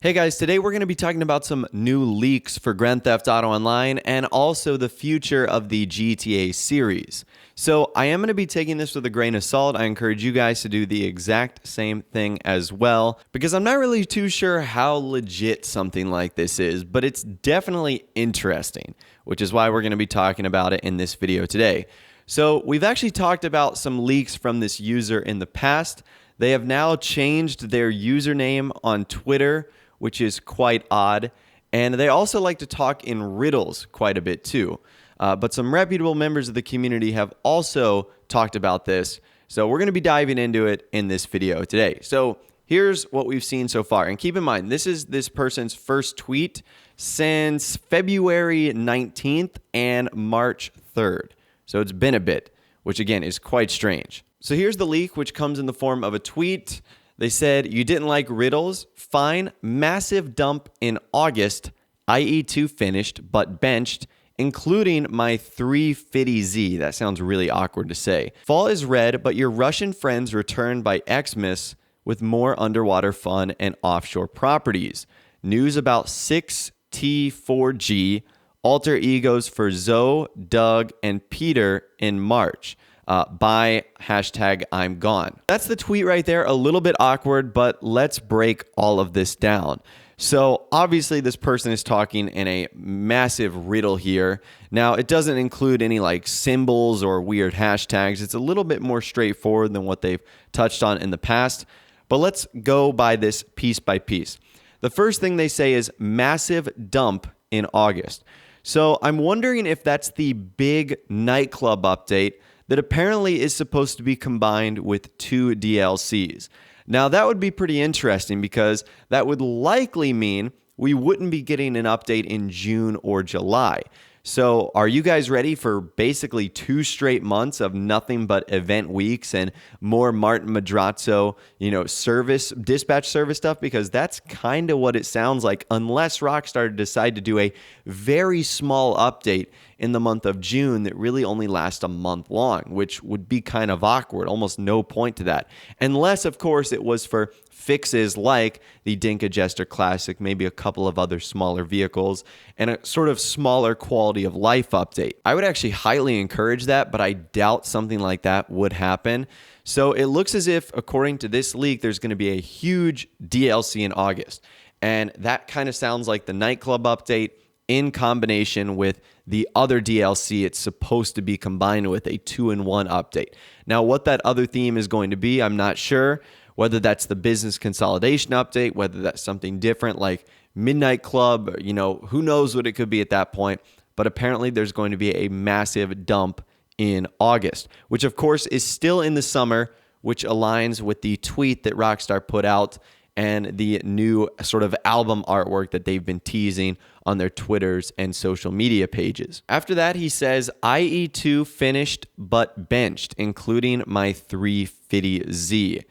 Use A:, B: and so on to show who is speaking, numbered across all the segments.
A: Hey guys, today we're going to be talking about some new leaks for Grand Theft Auto Online and also the future of the GTA series. So I am going to be taking this with a grain of salt. I encourage you guys to do the exact same thing as well, because I'm not really too sure how legit something like this is, but it's definitely interesting, which is why we're going to be talking about it in this video today. So we've actually talked about some leaks from this user in the past. They have now changed their username on Twitter, which is quite odd. And they also like to talk in riddles quite a bit too. But some reputable members of the community have also talked about this. So we're going to be diving into it in this video today. So here's what we've seen so far. And keep in mind, this is this person's first tweet since February 19th and March 3rd. So it's been a bit, which again is quite strange. So here's the leak, which comes in the form of a tweet. They said, "You didn't like riddles? Fine. Massive dump in August. IE2 finished, but benched, including my 350Z. That sounds really awkward to say. Fall is red, but your Russian friends return by Xmas with more underwater fun and offshore properties. News about 6T4G, alter egos for Zoe, Doug, and Peter in March. By #I'm gone." That's the tweet right there. A little bit awkward, but let's break all of this down. So obviously this person is talking in a massive riddle here. Now it doesn't include any like symbols or weird hashtags. It's a little bit more straightforward than what they've touched on in the past. But let's go by this piece by piece. The first thing they say is massive dump in August. So I'm wondering if that's the big nightclub update that apparently is supposed to be combined with 2 DLCs. Now that would be pretty interesting because that would likely mean we wouldn't be getting an update in June or July. So are you guys ready for basically 2 straight months of nothing but event weeks and more Martin Madrazo, dispatch service stuff? Because that's kind of what it sounds like, unless Rockstar decide to do a very small update in the month of June that really only lasts a month long, which would be kind of awkward. Almost no point to that. Unless, of course, it was for fixes like the Dinka Jester Classic, maybe a couple of other smaller vehicles, and a sort of smaller quality of life update. I would actually highly encourage that, but I doubt something like that would happen. So it looks as if, according to this leak, there's going to be a huge DLC in August. And that kind of sounds like the nightclub update in combination with the other DLC it's supposed to be combined with, a 2-in-1 update. Now, what that other theme is going to be, I'm not sure. Whether that's the business consolidation update, whether that's something different like Midnight Club, who knows what it could be at that point. But apparently there's going to be a massive dump in August, which of course is still in the summer, which aligns with the tweet that Rockstar put out and the new sort of album artwork that they've been teasing on their Twitters and social media pages. After that, he says, IE2 finished but benched, including my 350Z.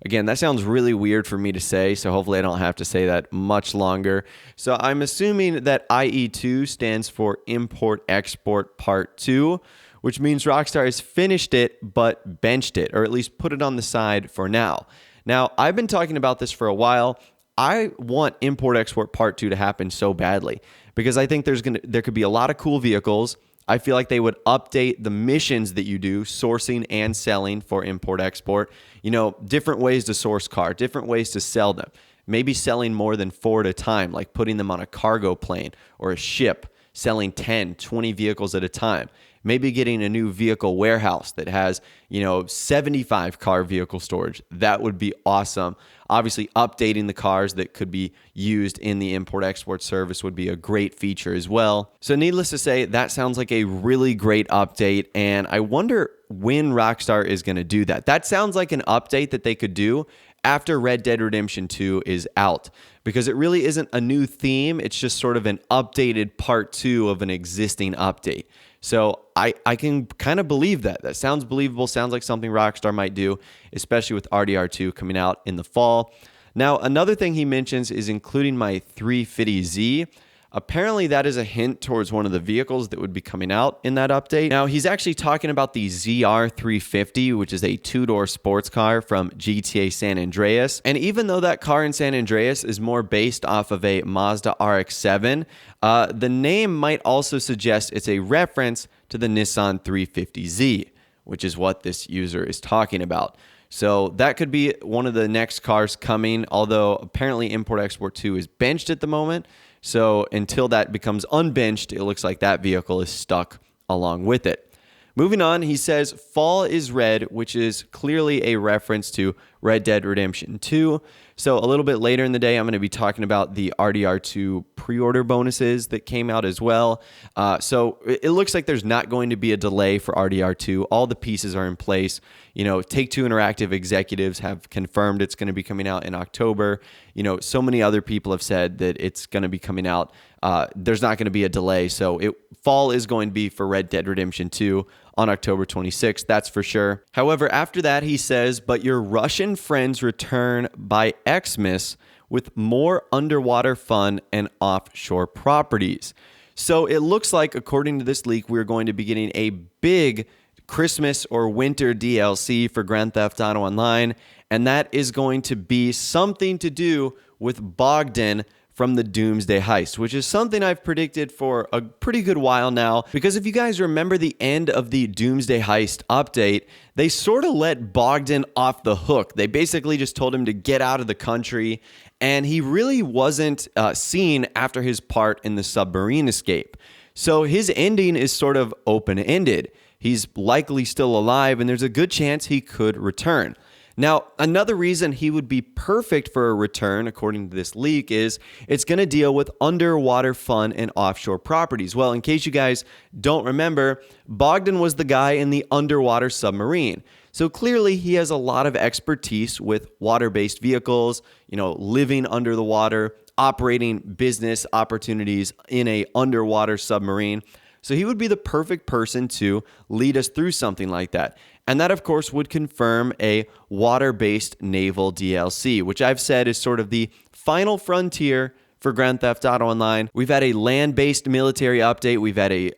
A: Again, that sounds really weird for me to say, so hopefully I don't have to say that much longer. So I'm assuming that IE2 stands for Import Export Part 2, which means Rockstar has finished it but benched it, or at least put it on the side for now. Now, I've been talking about this for a while. I want Import Export Part 2 to happen so badly because I think there could be a lot of cool vehicles. I feel like they would update the missions that you do, sourcing and selling for import-export. Different ways to source cars, different ways to sell them. Maybe selling more than 4 at a time, like putting them on a cargo plane or a ship, selling 10, 20 vehicles at a time. Maybe getting a new vehicle warehouse that has, 75 car vehicle storage. That would be awesome. Obviously, updating the cars that could be used in the import-export service would be a great feature as well. So needless to say, that sounds like a really great update, and I wonder when Rockstar is going to do that. That sounds like an update that they could do after Red Dead Redemption 2 is out, because it really isn't a new theme. It's just sort of an updated part 2 of an existing update. So I can kind of believe that. That sounds believable, sounds like something Rockstar might do, especially with RDR2 coming out in the fall. Now, another thing he mentions is including my 350Z. Apparently, that is a hint towards one of the vehicles that would be coming out in that update. Now, he's actually talking about the ZR350, which is a two-door sports car from GTA San Andreas. And even though that car in San Andreas is more based off of a Mazda RX-7, the name might also suggest it's a reference to the Nissan 350Z, which is what this user is talking about. So that could be one of the next cars coming, although apparently Import-Export 2 is benched at the moment. So until that becomes unbenched, it looks like that vehicle is stuck along with it. Moving on, he says fall is red, which is clearly a reference to Red Dead Redemption 2. So a little bit later in the day, I'm going to be talking about the RDR2 pre-order bonuses that came out as well. So it looks like there's not going to be a delay for RDR2. All the pieces are in place. You know, Take-Two Interactive executives have confirmed it's going to be coming out in October. You know, so many other people have said that it's going to be coming out. There's not going to be a delay. So fall is going to be for Red Dead Redemption 2 on October 26th, that's for sure. However, after that, he says, but your Russian friends return by Xmas with more underwater fun and offshore properties. So it looks like, according to this leak, we're going to be getting a big Christmas or winter DLC for Grand Theft Auto Online, and that is going to be something to do with Bogdan from the Doomsday Heist, which is something I've predicted for a pretty good while now. Because if you guys remember the end of the Doomsday Heist update, they sort of let Bogdan off the hook. They basically just told him to get out of the country, and he really wasn't seen after his part in the submarine escape. So his ending is sort of open-ended. He's likely still alive, and there's a good chance he could return. Now, another reason he would be perfect for a return, according to this leak, is it's going to deal with underwater fun and offshore properties. Well, in case you guys don't remember, Bogdan was the guy in the underwater submarine. So clearly he has a lot of expertise with water-based vehicles, you know, living under the water, operating business opportunities in a underwater submarine. So he would be the perfect person to lead us through something like that. And that, of course, would confirm a water-based naval DLC, which I've said is sort of the final frontier for Grand Theft Auto Online. We've had a land-based military update. We've had a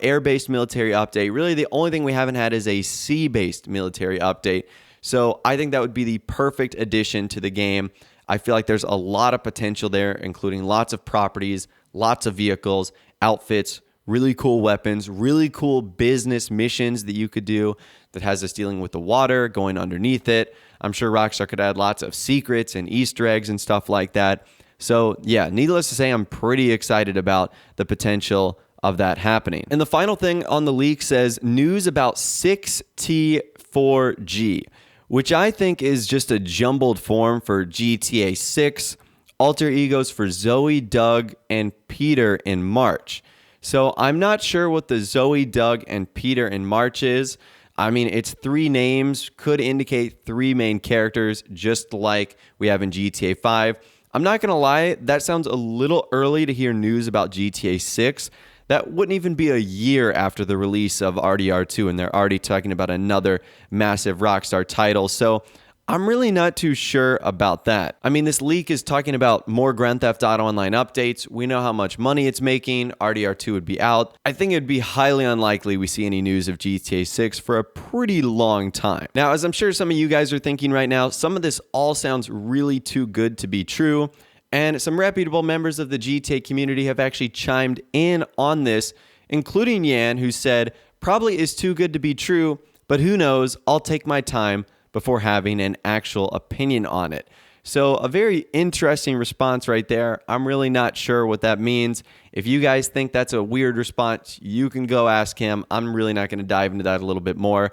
A: air-based military update. Really, the only thing we haven't had is a sea-based military update. So I think that would be the perfect addition to the game. I feel like there's a lot of potential there, including lots of properties, lots of vehicles, outfits, really cool weapons, really cool business missions that you could do that has us dealing with the water, going underneath it. I'm sure Rockstar could add lots of secrets and Easter eggs and stuff like that. So yeah, needless to say, I'm pretty excited about the potential of that happening. And the final thing on the leak says news about 6T4G, which I think is just a jumbled form for GTA 6, alter egos for Zoe, Doug, and Peter in March. So I'm not sure what the Zoe, Doug, and Peter in March is. I mean, it's three names, could indicate three main characters, just like we have in GTA 5. I'm not going to lie, that sounds a little early to hear news about GTA 6. That wouldn't even be a year after the release of RDR2, and they're already talking about another massive Rockstar title. So I'm really not too sure about that. I mean, this leak is talking about more Grand Theft Auto Online updates. We know how much money it's making. RDR2 would be out. I think it'd be highly unlikely we see any news of GTA 6 for a pretty long time. Now, as I'm sure some of you guys are thinking right now, some of this all sounds really too good to be true. And some reputable members of the GTA community have actually chimed in on this, including Yan, who said, probably is too good to be true, but who knows, I'll take my time before having an actual opinion on it. So a very interesting response right there. I'm really not sure what that means. If you guys think that's a weird response, you can go ask him. I'm really not going to dive into that a little bit more.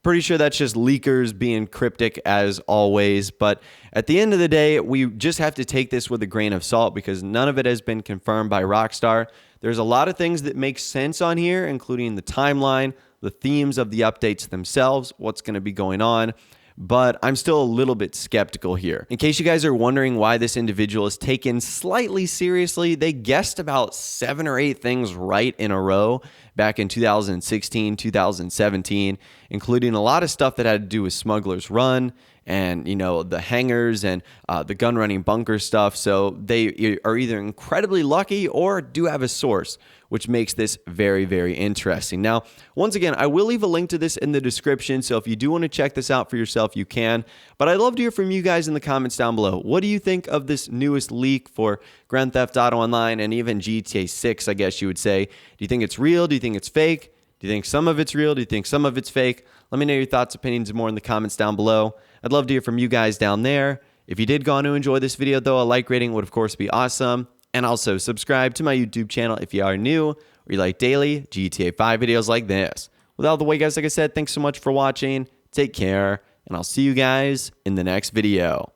A: Pretty sure that's just leakers being cryptic as always. But at the end of the day, we just have to take this with a grain of salt because none of it has been confirmed by Rockstar. There's a lot of things that make sense on here, including the timeline, the themes of the updates themselves, what's going to be going on. But I'm still a little bit skeptical here. In case you guys are wondering why this individual is taken slightly seriously, they guessed about 7 or 8 things right in a row back in 2016, 2017, including a lot of stuff that had to do with Smuggler's Run and, you know, the hangars and the gun running bunker stuff. So they are either incredibly lucky or do have a source, which makes this very, very interesting. Now, once again, I will leave a link to this in the description, so if you do want to check this out for yourself, you can. But I'd love to hear from you guys in the comments down below. What do you think of this newest leak for Grand Theft Auto Online and even GTA 6, I guess you would say? Do you think it's real? Do you think it's fake? Do you think some of it's real? Do you think some of it's fake? Let me know your thoughts, opinions, and more in the comments down below. I'd love to hear from you guys down there. If you did go on to enjoy this video, though, a like rating would, of course, be awesome. And also subscribe to my YouTube channel if you are new or you like daily GTA 5 videos like this. Without the way, guys, like I said, thanks so much for watching. Take care, and I'll see you guys in the next video.